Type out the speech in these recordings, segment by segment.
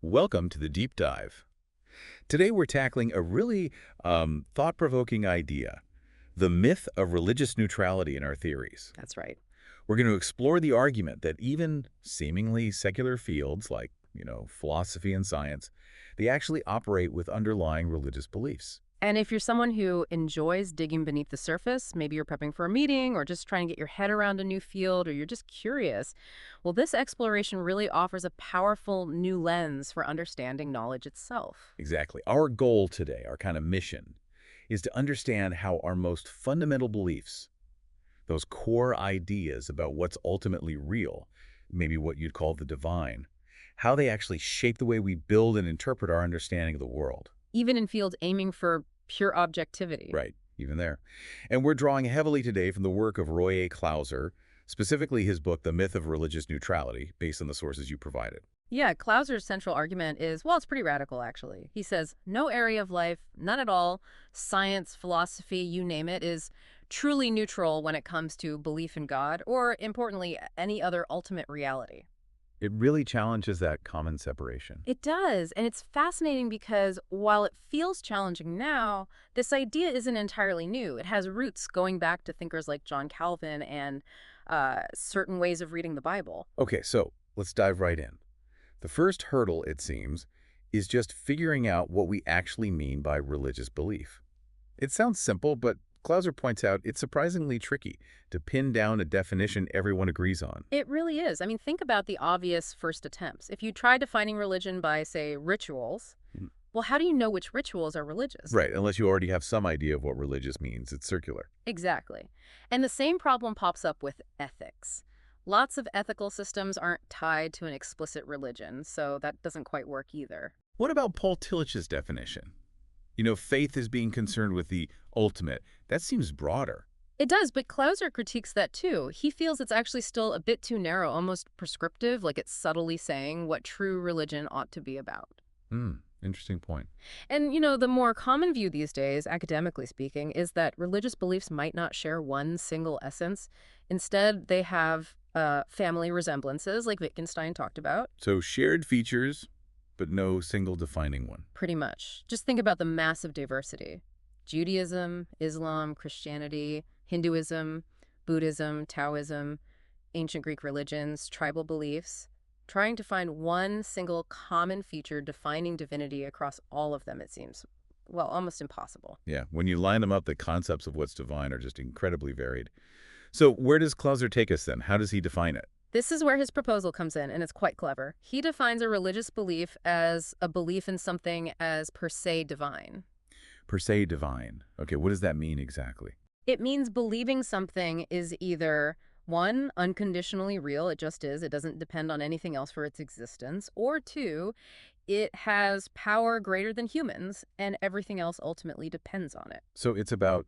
Welcome to the Deep Dive. Today we're tackling a really thought-provoking idea, the myth of religious neutrality in our theories. That's right. We're going to explore the argument that even seemingly secular fields like, philosophy and science, they actually operate with underlying religious beliefs. And if you're someone who enjoys digging beneath the surface, maybe you're prepping for a meeting or just trying to get your head around a new field or you're just curious, well, this exploration really offers a powerful new lens for understanding knowledge itself. Exactly. Our goal today, our kind of mission, is to understand how our most fundamental beliefs, those core ideas about what's ultimately real, maybe what you'd call the divine, how they actually shape the way we build and interpret our understanding of the world. Even in fields aiming for pure objectivity. Right, even there. And we're drawing heavily today from the work of Roy A. Klauser, specifically his book, The Myth of Religious Neutrality, based on the sources you provided. Yeah, Clauser's central argument is, well, it's pretty radical, actually. He says, no area of life, none at all, science, philosophy, you name it, is truly neutral when it comes to belief in God or, importantly, any other ultimate reality. It really challenges that common separation. It does, and it's fascinating because while it feels challenging now, this idea isn't entirely new. It has roots going back to thinkers like John Calvin and certain ways of reading the Bible. Okay, so let's dive right in. The first hurdle, it seems, is just figuring out what we actually mean by religious belief. It sounds simple, but Klauser points out it's surprisingly tricky to pin down a definition everyone agrees on. It really is. I mean, think about the obvious first attempts. If you try defining religion by, say, rituals, Mm. well, how do you know which rituals are religious? Right, unless you already have some idea of what religious means. It's circular. Exactly. And the same problem pops up with ethics. Lots of ethical systems aren't tied to an explicit religion, so that doesn't quite work either. What about Paul Tillich's definition? Faith is being concerned with the ultimate. That seems broader. It does, but Clauser critiques that too. He feels it's actually still a bit too narrow, almost prescriptive, like it's subtly saying what true religion ought to be about. Interesting point. And, the more common view these days, academically speaking, is that religious beliefs might not share one single essence. Instead, they have family resemblances, like Wittgenstein talked about. So shared features, but no single defining one. Pretty much. Just think about the massive diversity. Judaism, Islam, Christianity, Hinduism, Buddhism, Taoism, ancient Greek religions, tribal beliefs. Trying to find one single common feature defining divinity across all of them, it seems, well, almost impossible. Yeah, when you line them up, the concepts of what's divine are just incredibly varied. So where does Klauser take us then? How does he define it? This is where his proposal comes in, and it's quite clever. He defines a religious belief as a belief in something as per se divine. Per se divine. Okay, what does that mean exactly? It means believing something is either, one, unconditionally real, it just is, it doesn't depend on anything else for its existence, or two, it has power greater than humans, and everything else ultimately depends on it. So it's about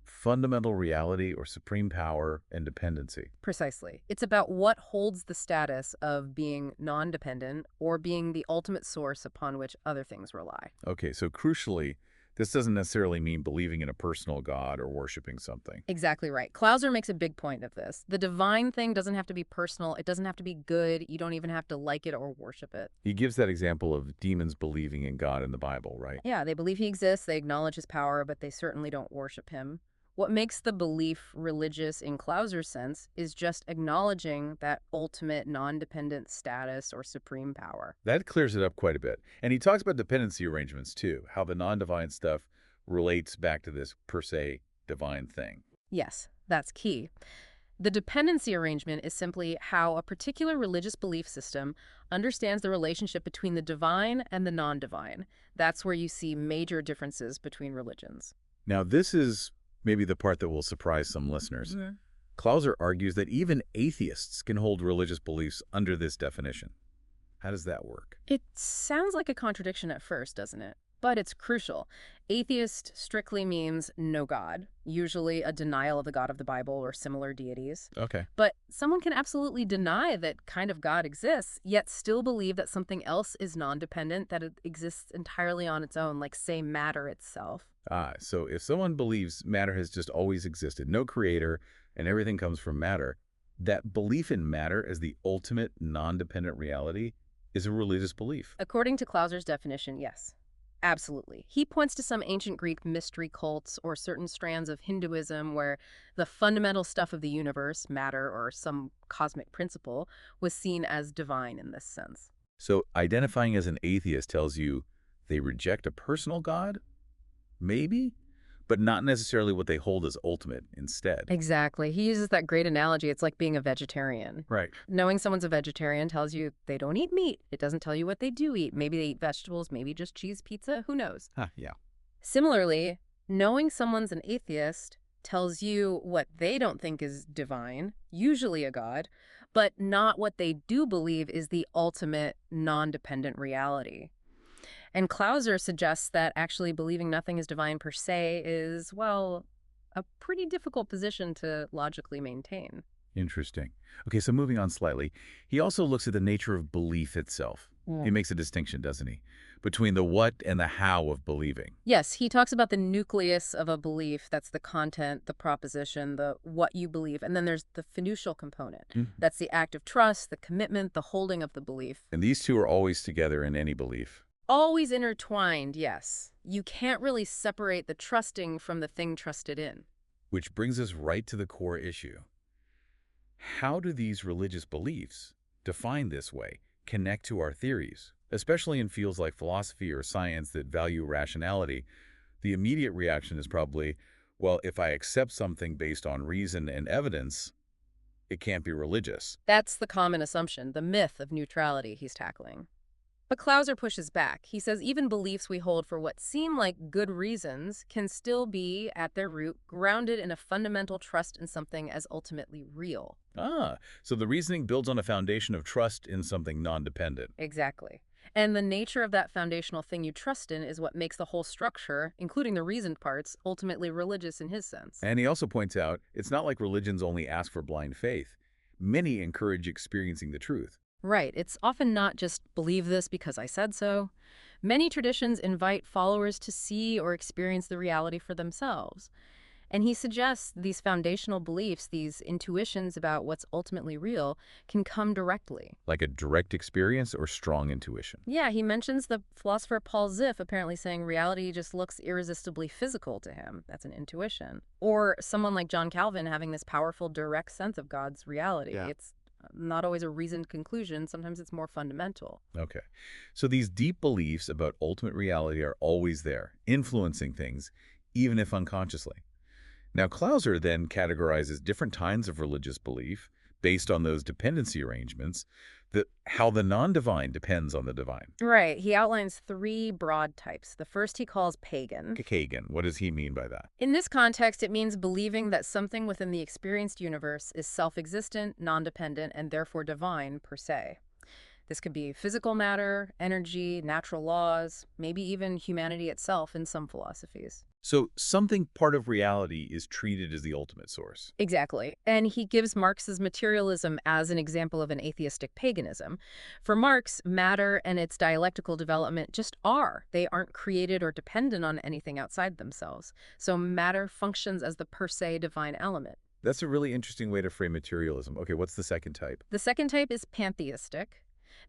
fundamental reality or supreme power and dependency. Precisely. It's about what holds the status of being non-dependent or being the ultimate source upon which other things rely. Okay, so crucially, this doesn't necessarily mean believing in a personal God or worshiping something. Exactly right. Clauser makes a big point of this. The divine thing doesn't have to be personal. It doesn't have to be good. You don't even have to like it or worship it. He gives that example of demons believing in God in the Bible, right? Yeah, they believe he exists. They acknowledge his power, but they certainly don't worship him. What makes the belief religious in Clauser's sense is just acknowledging that ultimate non-dependent status or supreme power. That clears it up quite a bit. And he talks about dependency arrangements too, how the non-divine stuff relates back to this per se divine thing. Yes, that's key. The dependency arrangement is simply how a particular religious belief system understands the relationship between the divine and the non-divine. That's where you see major differences between religions. Now, this is maybe the part that will surprise some listeners. Klauser argues that even atheists can hold religious beliefs under this definition. How does that work? It sounds like a contradiction at first, doesn't it? But it's crucial. Atheist strictly means no God, usually a denial of the God of the Bible or similar deities. Okay. But someone can absolutely deny that kind of God exists, yet still believe that something else is non-dependent, that it exists entirely on its own, like, say, matter itself. So if someone believes matter has just always existed, no creator, and everything comes from matter, that belief in matter as the ultimate non-dependent reality is a religious belief. According to Clauser's definition, yes. Absolutely. He points to some ancient Greek mystery cults or certain strands of Hinduism where the fundamental stuff of the universe, matter or some cosmic principle, was seen as divine in this sense. So identifying as an atheist tells you they reject a personal God? Maybe? But not necessarily what they hold as ultimate instead. Exactly. He uses that great analogy. It's like being a vegetarian. Right. Knowing someone's a vegetarian tells you they don't eat meat. It doesn't tell you what they do eat. Maybe they eat vegetables, maybe just cheese, pizza, who knows? Huh, yeah. Similarly, knowing someone's an atheist tells you what they don't think is divine, usually a god, but not what they do believe is the ultimate non-dependent reality. And Clauser suggests that actually believing nothing is divine per se is, well, a pretty difficult position to logically maintain. Interesting. Okay, so moving on slightly, he also looks at the nature of belief itself. He makes a distinction, doesn't he, between the what and the how of believing. Yes, he talks about the nucleus of a belief. That's the content, the proposition, the what you believe. And then there's the financial component. Mhm. That's the act of trust, the commitment, the holding of the belief. And these two are always together in any belief. Always intertwined, yes. You can't really separate the trusting from the thing trusted in. Which brings us right to the core issue. How do these religious beliefs, defined this way, connect to our theories? Especially in fields like philosophy or science that value rationality, the immediate reaction is probably, well, if I accept something based on reason and evidence, it can't be religious. That's the common assumption, the myth of neutrality he's tackling. But Clauser pushes back. He says even beliefs we hold for what seem like good reasons can still be, at their root, grounded in a fundamental trust in something as ultimately real. So the reasoning builds on a foundation of trust in something non-dependent. Exactly. And the nature of that foundational thing you trust in is what makes the whole structure, including the reasoned parts, ultimately religious in his sense. And he also points out, it's not like religions only ask for blind faith. Many encourage experiencing the truth. Right. It's often not just believe this because I said so. Many traditions invite followers to see or experience the reality for themselves. And he suggests these foundational beliefs, these intuitions about what's ultimately real, can come directly. Like a direct experience or strong intuition. Yeah, he mentions the philosopher Paul Ziff apparently saying reality just looks irresistibly physical to him. That's an intuition. Or someone like John Calvin having this powerful, direct sense of God's reality. Yeah. It's not always a reasoned conclusion. Sometimes it's more fundamental. Okay. So these deep beliefs about ultimate reality are always there, influencing things, even if unconsciously. Now, Clauser then categorizes different kinds of religious belief based on those dependency arrangements, how the non-divine depends on the divine. Right. He outlines three broad types. The first he calls pagan. Kagan, what does he mean by that? In this context, it means believing that something within the experienced universe is self-existent, non-dependent, and therefore divine per se. This could be physical matter, energy, natural laws, maybe even humanity itself in some philosophies. So something part of reality is treated as the ultimate source. Exactly. And he gives Marx's materialism as an example of an atheistic paganism. For Marx, matter and its dialectical development just are. They aren't created or dependent on anything outside themselves. So matter functions as the per se divine element. That's a really interesting way to frame materialism. Okay, what's the second type? The second type is pantheistic.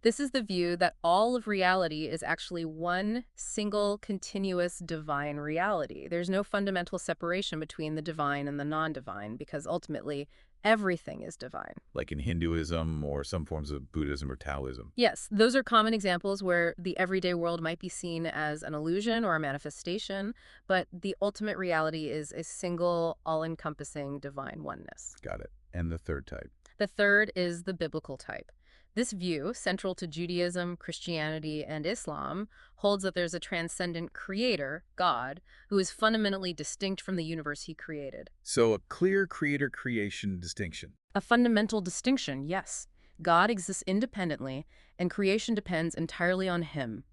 This is the view that all of reality is actually one single, continuous, divine reality. There's no fundamental separation between the divine and the non-divine because ultimately everything is divine. Like in Hinduism or some forms of Buddhism or Taoism. Yes, those are common examples where the everyday world might be seen as an illusion or a manifestation, but the ultimate reality is a single, all-encompassing divine oneness. Got it. And the third type? The third is the biblical type. This view, central to Judaism, Christianity, and Islam, holds that there's a transcendent creator, God, who is fundamentally distinct from the universe he created. So a clear creator-creation distinction. A fundamental distinction, yes. God exists independently, and creation depends entirely on him,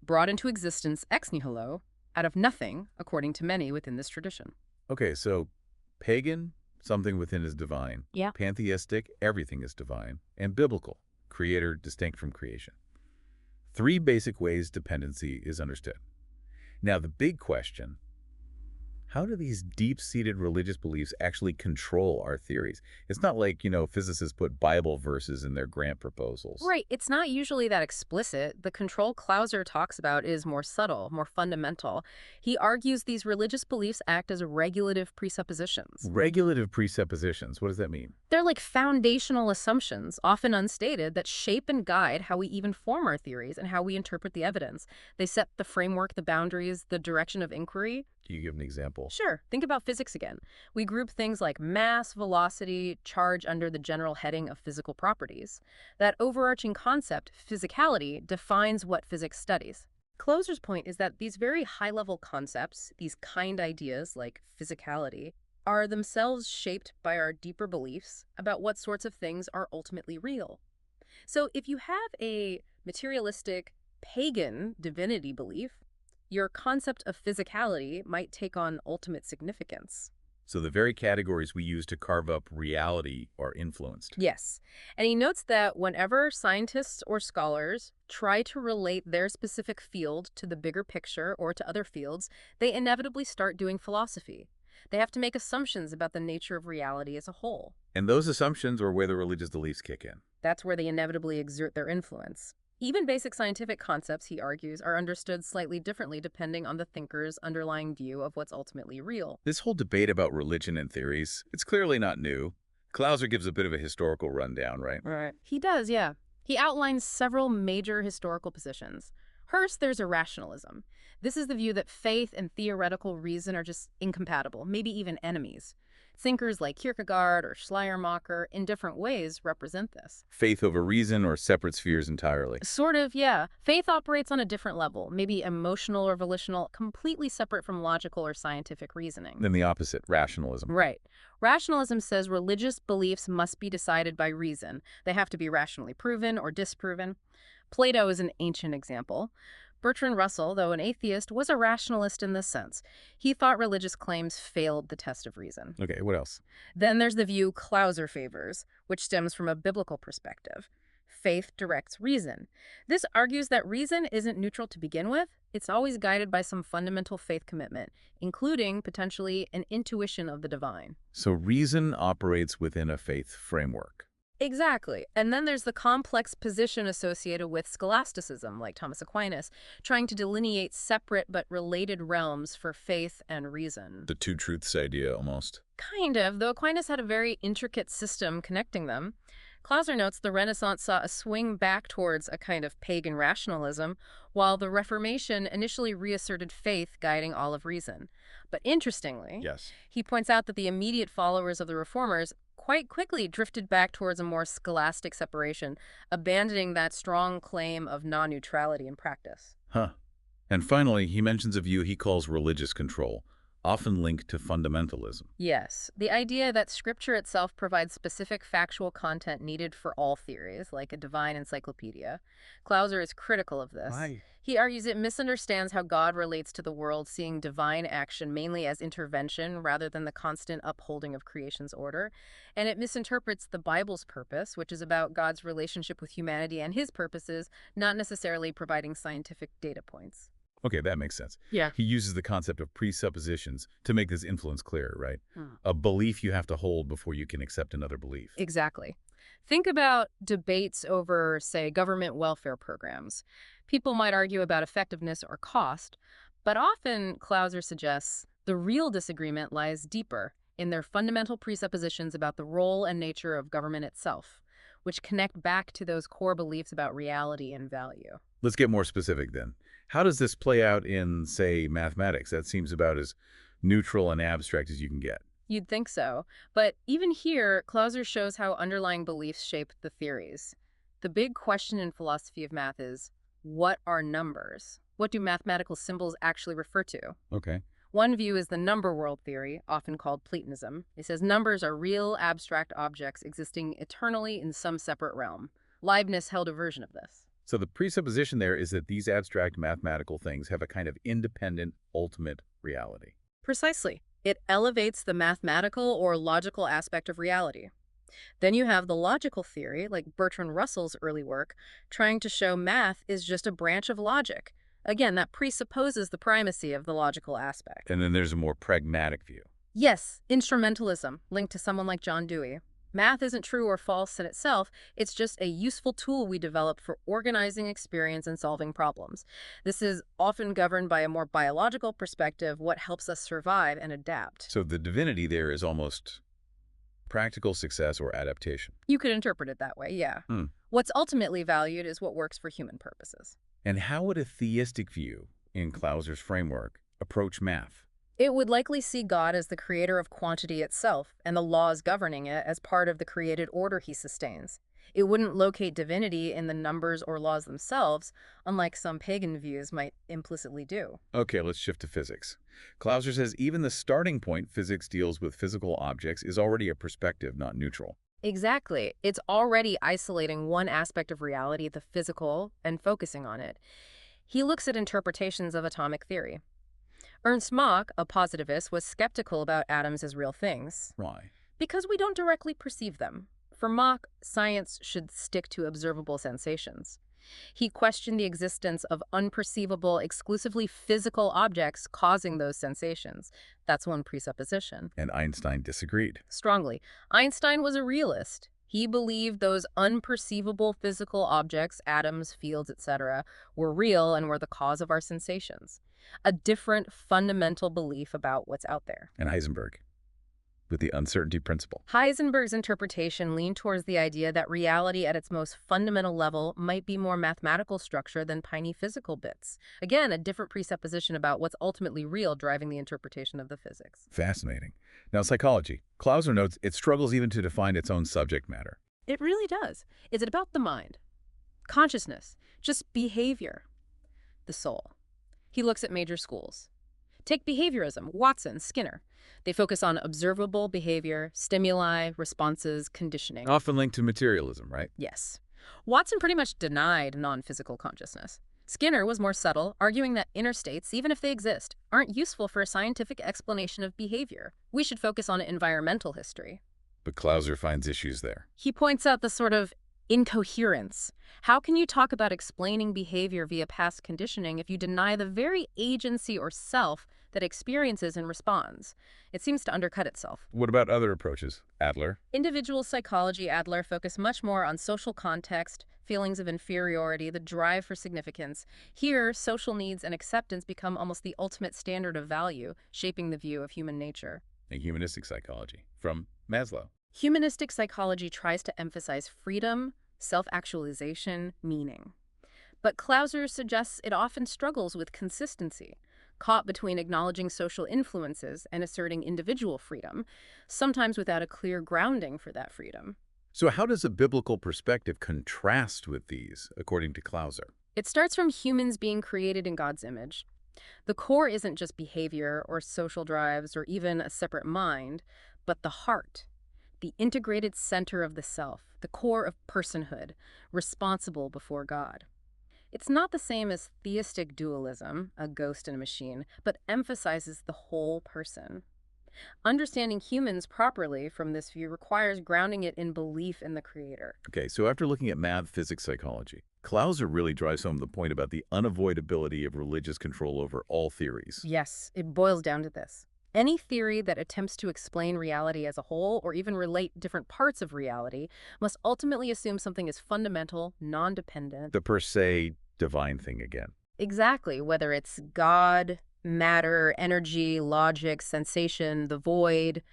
brought into existence ex nihilo, out of nothing, according to many within this tradition. Okay, so pagan, something within is divine. Yeah. Pantheistic, everything is divine. And biblical, creator distinct from creation. Three basic ways dependency is understood. Now, the big question, How do these deep-seated religious beliefs actually control our theories? It's not like, physicists put Bible verses in their grant proposals. Right, it's not usually that explicit. The control Clauser talks about is more subtle, more fundamental. He argues these religious beliefs act as regulative presuppositions. Regulative presuppositions, what does that mean? They're like foundational assumptions, often unstated, that shape and guide how we even form our theories and how we interpret the evidence. They set the framework, the boundaries, the direction of inquiry. Can you give an example? Sure, think about physics again. We group things like mass, velocity, charge under the general heading of physical properties. That overarching concept, physicality, defines what physics studies. Closer's point is that these very high-level concepts, these kind ideas like physicality, are themselves shaped by our deeper beliefs about what sorts of things are ultimately real. So if you have a materialistic, pagan divinity belief, your concept of physicality might take on ultimate significance. So the very categories we use to carve up reality are influenced. Yes. And he notes that whenever scientists or scholars try to relate their specific field to the bigger picture or to other fields, they inevitably start doing philosophy. They have to make assumptions about the nature of reality as a whole. And those assumptions are where the religious beliefs kick in. That's where they inevitably exert their influence. Even basic scientific concepts, he argues, are understood slightly differently depending on the thinker's underlying view of what's ultimately real. This whole debate about religion and theories, it's clearly not new. Clauser gives a bit of a historical rundown, right? Right. He does, yeah. He outlines several major historical positions. First, there's irrationalism. This is the view that faith and theoretical reason are just incompatible, maybe even enemies. Thinkers like Kierkegaard or Schleiermacher, in different ways, represent this. Faith over reason or separate spheres entirely. Sort of, yeah. Faith operates on a different level, maybe emotional or volitional, completely separate from logical or scientific reasoning. Then the opposite, rationalism. Right. Rationalism says religious beliefs must be decided by reason. They have to be rationally proven or disproven. Plato is an ancient example. Bertrand Russell, though an atheist, was a rationalist in this sense. He thought religious claims failed the test of reason. Okay, what else? Then there's the view Clauser favors, which stems from a biblical perspective. Faith directs reason. This argues that reason isn't neutral to begin with. It's always guided by some fundamental faith commitment, including, potentially, an intuition of the divine. So reason operates within a faith framework. Exactly. And then there's the complex position associated with scholasticism, like Thomas Aquinas, trying to delineate separate but related realms for faith and reason. The two truths idea, almost. Kind of, though Aquinas had a very intricate system connecting them. Clauser notes the Renaissance saw a swing back towards a kind of pagan rationalism, while the Reformation initially reasserted faith guiding all of reason. But interestingly, Yes. he points out that the immediate followers of the Reformers quite quickly drifted back towards a more scholastic separation, abandoning that strong claim of non-neutrality in practice. Huh. And finally, he mentions a view he calls religious control, often linked to fundamentalism. Yes, the idea that scripture itself provides specific factual content needed for all theories, like a divine encyclopedia. Clauser is critical of this. Why? He argues it misunderstands how God relates to the world, seeing divine action mainly as intervention rather than the constant upholding of creation's order. And it misinterprets the Bible's purpose, which is about God's relationship with humanity and his purposes, not necessarily providing scientific data points. Okay, that makes sense. Yeah. He uses the concept of presuppositions to make this influence clear, right? A belief you have to hold before you can accept another belief. Exactly. Think about debates over, say, government welfare programs. People might argue about effectiveness or cost, but often, Clauser suggests, the real disagreement lies deeper in their fundamental presuppositions about the role and nature of government itself, which connect back to those core beliefs about reality and value. Let's get more specific then. How does this play out in, say, mathematics? That seems about as neutral and abstract as you can get. You'd think so. But even here, Clauser shows how underlying beliefs shape the theories. The big question in philosophy of math is, what are numbers? What do mathematical symbols actually refer to? Okay. One view is the number world theory, often called Platonism. It says numbers are real, abstract objects existing eternally in some separate realm. Leibniz held a version of this. So the presupposition there is that these abstract mathematical things have a kind of independent, ultimate reality. Precisely. It elevates the mathematical or logical aspect of reality. Then you have the logical theory, like Bertrand Russell's early work, trying to show math is just a branch of logic, Again, that presupposes the primacy of the logical aspect. And then there's a more pragmatic view. Yes, instrumentalism, linked to someone like John Dewey. Math isn't true or false in itself, it's just a useful tool we develop for organizing experience and solving problems. This is often governed by a more biological perspective, what helps us survive and adapt. So the divinity there is almost practical success or adaptation. You could interpret it that way, yeah. Hmm. What's ultimately valued is what works for human purposes. And how would a theistic view, in Clauser's framework, approach math? It would likely see God as the creator of quantity itself, and the laws governing it as part of the created order he sustains. It wouldn't locate divinity in the numbers or laws themselves, unlike some pagan views might implicitly do. Okay, let's shift to physics. Clauser says even the starting point physics deals with physical objects is already a perspective, not neutral. Exactly. It's already isolating one aspect of reality, the physical, and focusing on it. He looks at interpretations of atomic theory. Ernst Mach, a positivist, was skeptical about atoms as real things Why? because we don't directly perceive them. For Mach, science should stick to observable sensations. He questioned the existence of unperceivable, exclusively physical objects causing those sensations. That's one presupposition. And Einstein disagreed. Strongly, Einstein was a realist. He believed those unperceivable physical objects, atoms, fields, etc., were real and were the cause of our sensations. A different fundamental belief about what's out there. And Heisenberg, with the uncertainty principle. Heisenberg's interpretation leaned towards the idea that reality at its most fundamental level might be more mathematical structure than tiny physical bits. Again, a different presupposition about what's ultimately real driving the interpretation of the physics. Fascinating. Now, psychology. Clauser notes it struggles even to define its own subject matter. It really does. Is it about the mind? Consciousness? Just behavior? The soul? He looks at major schools. Take behaviorism, Watson, Skinner. They focus on observable behavior, stimuli, responses, conditioning. Often linked to materialism, right? Yes. Watson pretty much denied non-physical consciousness. Skinner was more subtle, arguing that inner states, even if they exist, aren't useful for a scientific explanation of behavior. We should focus on environmental history. But Clauser finds issues there. He points out the sort of incoherence. How can you talk about explaining behavior via past conditioning if you deny the very agency or self that experiences and responds? It seems to undercut itself. What about other approaches? Adler? Individual psychology, Adler, focused much more on social context, feelings of inferiority, the drive for significance. Here, social needs and acceptance become almost the ultimate standard of value, shaping the view of human nature. And humanistic psychology, from Maslow. Humanistic psychology tries to emphasize freedom, self-actualization, meaning. But Clauser suggests it often struggles with consistency, caught between acknowledging social influences and asserting individual freedom, sometimes without a clear grounding for that freedom. So how does a biblical perspective contrast with these, according to Clauser? It starts from humans being created in God's image. The core isn't just behavior or social drives or even a separate mind, but the heart, the integrated center of the self, the core of personhood, responsible before God. It's not the same as theistic dualism, a ghost and a machine, but emphasizes the whole person. Understanding humans properly from this view requires grounding it in belief in the Creator. Okay, so after looking at math, physics, psychology, Clauser really drives home the point about the unavoidability of religious control over all theories. Yes, it boils down to this. Any theory that attempts to explain reality as a whole or even relate different parts of reality must ultimately assume something is fundamental, non-dependent. The per se divine thing again. Exactly, whether it's God, matter, energy, logic, sensation, the void,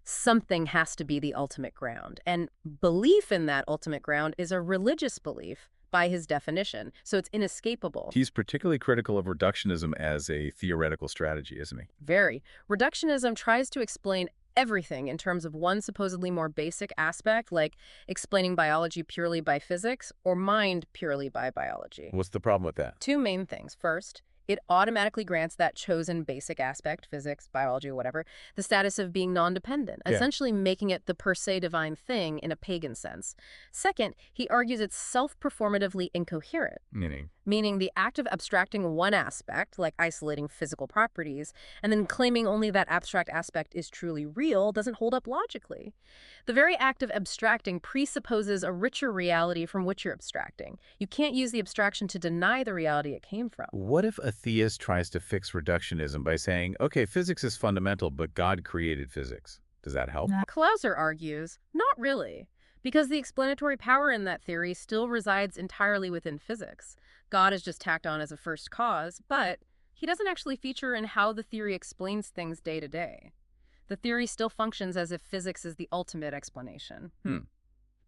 something has to be the ultimate ground. And belief in that ultimate ground is a religious belief by his definition, so it's inescapable. He's particularly critical of reductionism as a theoretical strategy, isn't he? Very. Reductionism tries to explain everything in terms of one supposedly more basic aspect, like explaining biology purely by physics or mind purely by biology. What's the problem with that? Two main things. First, It automatically grants that chosen basic aspect, physics, biology, or whatever, the status of being non-dependent, Yeah. essentially making it the per se divine thing in a pagan sense. Second, he argues it's self-performatively incoherent, Meaning? meaning the act of abstracting one aspect, like isolating physical properties, and then claiming only that abstract aspect is truly real doesn't hold up logically. The very act of abstracting presupposes a richer reality from which you're abstracting. You can't use the abstraction to deny the reality it came from. What if a theist tries to fix reductionism by saying, okay, physics is fundamental, but God created physics? Does that help? Clauser argues, not really, because the explanatory power in that theory still resides entirely within physics. God is just tacked on as a first cause, but he doesn't actually feature in how the theory explains things day to day. The theory still functions as if physics is the ultimate explanation.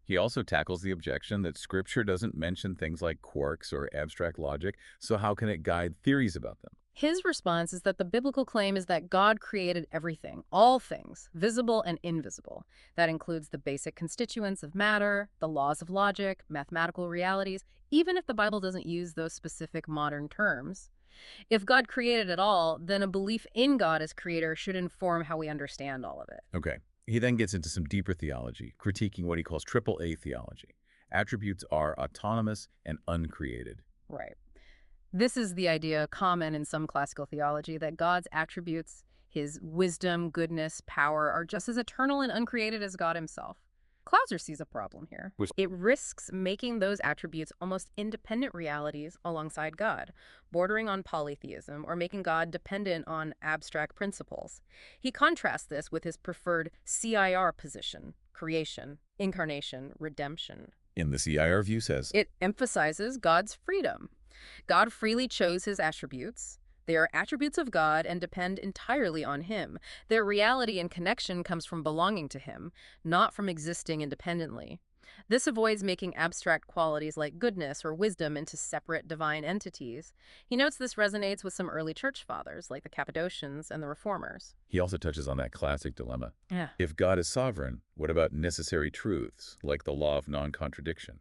He also tackles the objection that Scripture doesn't mention things like quarks or abstract logic, so how can it guide theories about them? His response is that the biblical claim is that God created everything, all things, visible and invisible. That includes the basic constituents of matter, the laws of logic, mathematical realities, even if the Bible doesn't use those specific modern terms. If God created it all, then a belief in God as creator should inform how we understand all of it. Okay. He then gets into some deeper theology, critiquing what he calls triple A theology. Attributes are autonomous and uncreated. Right. This is the idea common in some classical theology that God's attributes, his wisdom, goodness, power, are just as eternal and uncreated as God himself. Clauser sees a problem here. It risks making those attributes almost independent realities alongside God, bordering on polytheism or making God dependent on abstract principles. He contrasts this with his preferred CIR position: creation, incarnation, redemption. In the CIR view says, It emphasizes God's freedom. God freely chose his attributes. They are attributes of God and depend entirely on him. Their reality and connection comes from belonging to him, not from existing independently. This avoids making abstract qualities like goodness or wisdom into separate divine entities. He notes this resonates with some early church fathers, like the Cappadocians and the Reformers. he also touches on that classic dilemma. Yeah. If God is sovereign, what about necessary truths, like the law of non-contradiction?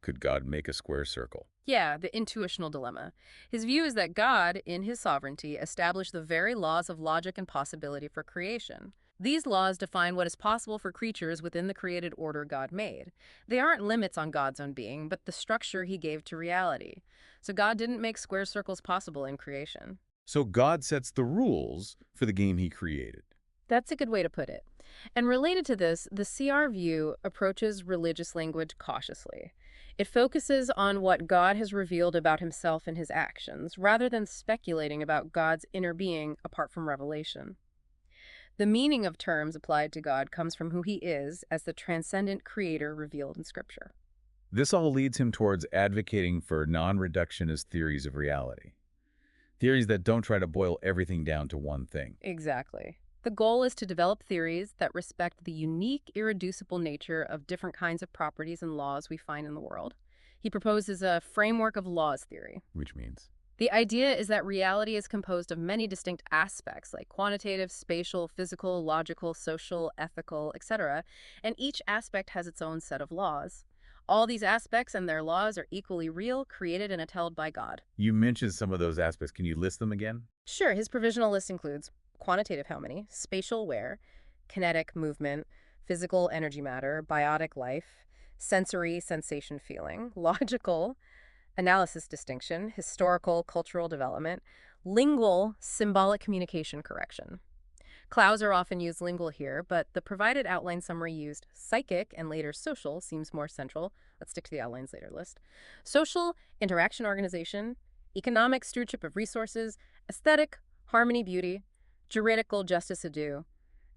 Could God make a square circle? Yeah, the intuitional dilemma. His view is that God, in his sovereignty, established the very laws of logic and possibility for creation. These laws define what is possible for creatures within the created order God made. They aren't limits on God's own being, but the structure he gave to reality. So God didn't make square circles possible in creation. So God sets the rules for the game he created. That's a good way to put it. And related to this, the CR view approaches religious language cautiously. It focuses on what God has revealed about himself and his actions, rather than speculating about God's inner being apart from revelation. The meaning of terms applied to God comes from who he is as the transcendent creator revealed in Scripture. This all leads him towards advocating for non-reductionist theories of reality. Theories that don't try to boil everything down to one thing. Exactly. The goal is to develop theories that respect the unique, irreducible nature of different kinds of properties and laws we find in the world. He proposes a framework of laws theory. Which means? The idea is that reality is composed of many distinct aspects, like quantitative, spatial, physical, logical, social, ethical, etc., and each aspect has its own set of laws. All these aspects and their laws are equally real, created, and upheld by God. You mentioned some of those aspects. Can you list them again? Sure, his provisional list includes quantitative how many, spatial where, kinetic movement, physical energy matter, biotic life, sensory sensation feeling, logical analysis distinction, historical cultural development, lingual symbolic communication correction. Clauser often used lingual here, but the provided outline summary used psychic and later social seems more central. Let's stick to the outlines later list. Social, interaction organization, economic stewardship of resources, aesthetic, harmony, beauty, juridical justice ado,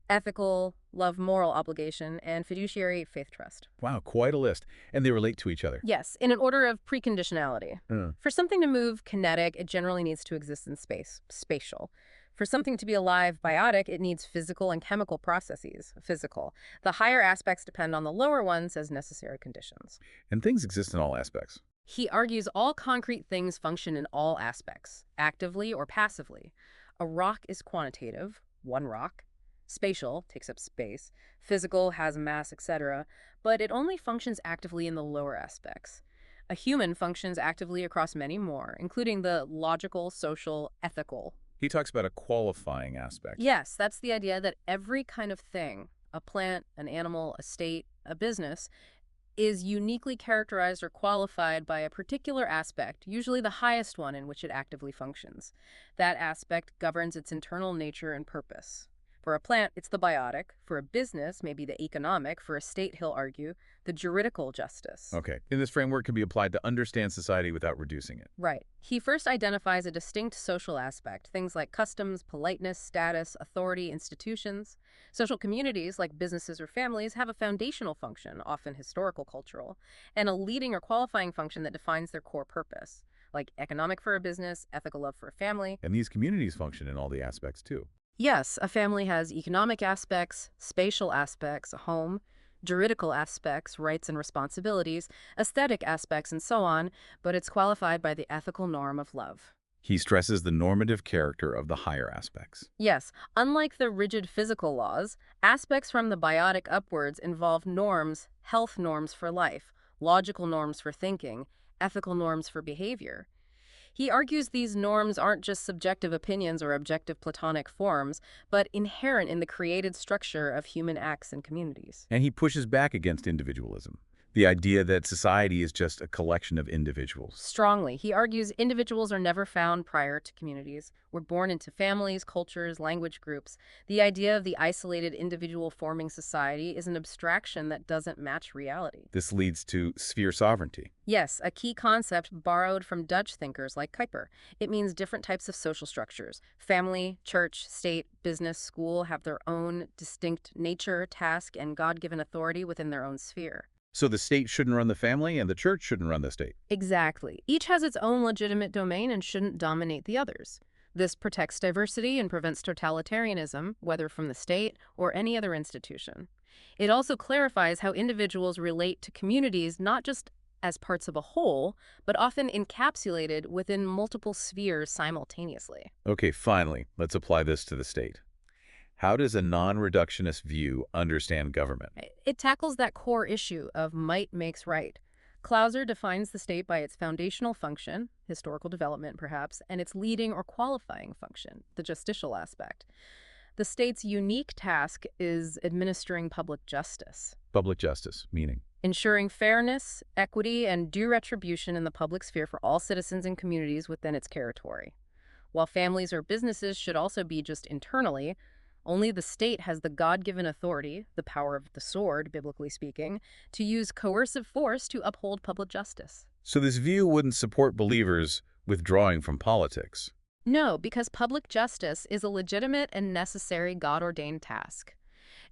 ethical, love, moral obligation, and fiduciary faith trust. Wow, quite a list. And they relate to each other. Yes, in an order of preconditionality. For something to move kinetic, it generally needs to exist in space, spatial. For something to be alive, biotic, it needs physical and chemical processes, physical. The higher aspects depend on the lower ones as necessary conditions. And things exist in all aspects. He argues all concrete things function in all aspects, actively or passively. A rock is quantitative, one rock. Spatial takes up space. Physical has mass, etc. But it only functions actively in the lower aspects. A human functions actively across many more, including the logical, social, ethical. He talks about a qualifying aspect. Yes, that's the idea that every kind of thing, a plant, an animal, a state, a business, is uniquely characterized or qualified by a particular aspect, usually the highest one in which it actively functions. That aspect governs its internal nature and purpose. For a plant, it's the biotic. For a business, maybe the economic. For a state, he'll argue, the juridical justice. Okay. And this framework can be applied to understand society without reducing it. Right. He first identifies a distinct social aspect, things like customs, politeness, status, authority, institutions. Social communities, like businesses or families, have a foundational function, often historical, cultural, and a leading or qualifying function that defines their core purpose, like economic for a business, ethical love for a family. And these communities function in all the aspects too. Yes, a family has economic aspects, spatial aspects, a home, juridical aspects, rights and responsibilities, aesthetic aspects, and so on, but it's qualified by the ethical norm of love. He stresses the normative character of the higher aspects. Yes, unlike the rigid physical laws, aspects from the biotic upwards involve norms, health norms for life, logical norms for thinking, ethical norms for behavior. He argues these norms aren't just subjective opinions or objective Platonic forms, but inherent in the created structure of human acts and communities. And he pushes back against individualism, the idea that society is just a collection of individuals. Strongly, he argues individuals are never found prior to communities. We're born into families, cultures, language groups. The idea of the isolated individual forming society is an abstraction that doesn't match reality. This leads to sphere sovereignty. Yes, a key concept borrowed from Dutch thinkers like Kuiper. It means different types of social structures. Family, church, state, business, school have their own distinct nature, task, and God-given authority within their own sphere. So the state shouldn't run the family and the church shouldn't run the state. Exactly. Each has its own legitimate domain and shouldn't dominate the others. This protects diversity and prevents totalitarianism, whether from the state or any other institution. It also clarifies how individuals relate to communities not just as parts of a whole, but often encapsulated within multiple spheres simultaneously. Okay, finally, let's apply this to the state. How does a non-reductionist view understand government? It tackles that core issue of might makes right. Clauser defines the state by its foundational function, historical development perhaps, and its leading or qualifying function, the justicial aspect. The state's unique task is administering public justice. Public justice, meaning? Ensuring fairness, equity, and due retribution in the public sphere for all citizens and communities within its territory. While families or businesses should also be just internally, only the state has the God-given authority, the power of the sword, biblically speaking, to use coercive force to uphold public justice. So this view wouldn't support believers withdrawing from politics. No, because public justice is a legitimate and necessary God-ordained task.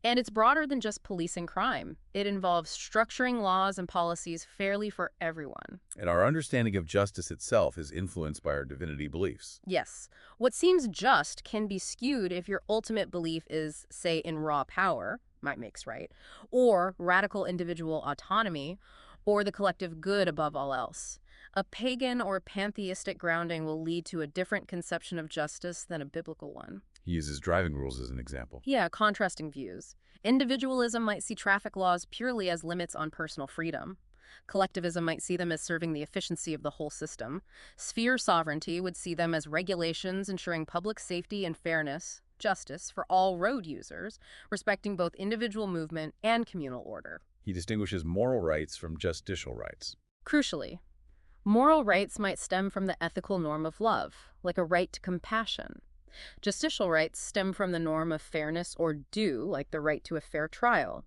And it's broader than just policing crime. It involves structuring laws and policies fairly for everyone. And our understanding of justice itself is influenced by our divinity beliefs. Yes, what seems just can be skewed if your ultimate belief is, say, in raw power, might makes right, or radical individual autonomy, or the collective good above all else. A pagan or pantheistic grounding will lead to a different conception of justice than a biblical one. He uses driving rules as an example. Yeah, contrasting views. Individualism might see traffic laws purely as limits on personal freedom. Collectivism might see them as serving the efficiency of the whole system. Sphere sovereignty would see them as regulations ensuring public safety and fairness, justice for all road users, respecting both individual movement and communal order. He distinguishes moral rights from justicial rights. Crucially, moral rights might stem from the ethical norm of love, like a right to compassion. Justicial rights stem from the norm of fairness or due, like the right to a fair trial.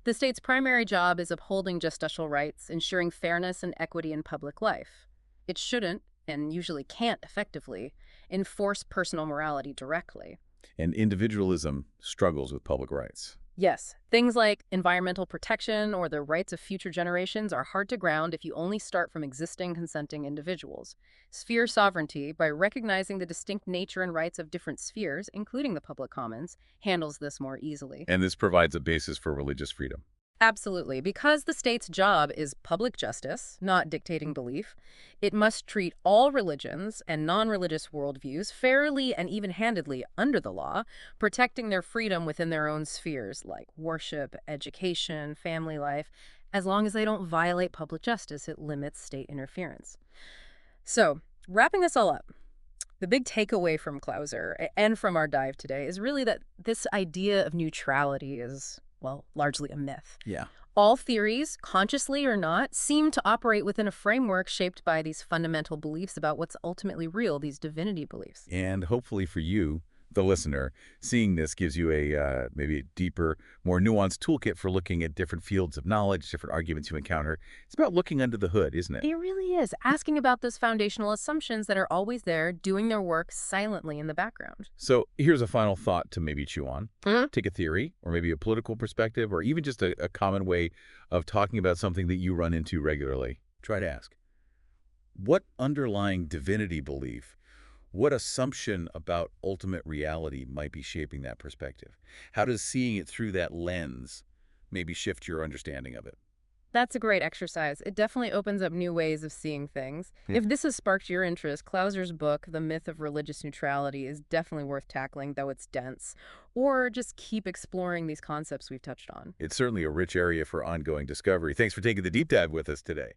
The state's primary job is upholding justicial rights, ensuring fairness and equity in public life. It shouldn't, and usually can't effectively, enforce personal morality directly. And individualism struggles with public rights. Yes, things like environmental protection or the rights of future generations are hard to ground if you only start from existing consenting individuals. Sphere sovereignty, by recognizing the distinct nature and rights of different spheres, including the public commons, handles this more easily. And this provides a basis for religious freedom. Absolutely. Because the state's job is public justice, not dictating belief, it must treat all religions and non-religious worldviews fairly and even-handedly under the law, protecting their freedom within their own spheres like worship, education, family life, As long as they don't violate public justice, it limits state interference. So, wrapping this all up, the big takeaway from Clauser and from our dive today is really that this idea of neutrality is, well, largely a myth. Yeah. All theories, consciously or not, seem to operate within a framework shaped by these fundamental beliefs about what's ultimately real, these divinity beliefs. And hopefully for you, the listener, seeing this gives you a maybe a deeper, more nuanced toolkit for looking at different fields of knowledge, different arguments you encounter. It's about looking under the hood, isn't it? It really is asking about those foundational assumptions that are always there, doing their work silently in the background. So here's a final thought to maybe chew on. Mhm. Take a theory, or maybe a political perspective, or even just a common way of talking about something that you run into regularly. Try to ask, what underlying divinity belief, what assumption about ultimate reality might be shaping that perspective? How does seeing it through that lens maybe shift your understanding of it? That's a great exercise. It definitely opens up new ways of seeing things. Yeah. If this has sparked your interest, Clauser's book, The Myth of Religious Neutrality, is definitely worth tackling, though it's dense. Or just keep exploring these concepts we've touched on. It's certainly a rich area for ongoing discovery. Thanks for taking the deep dive with us today.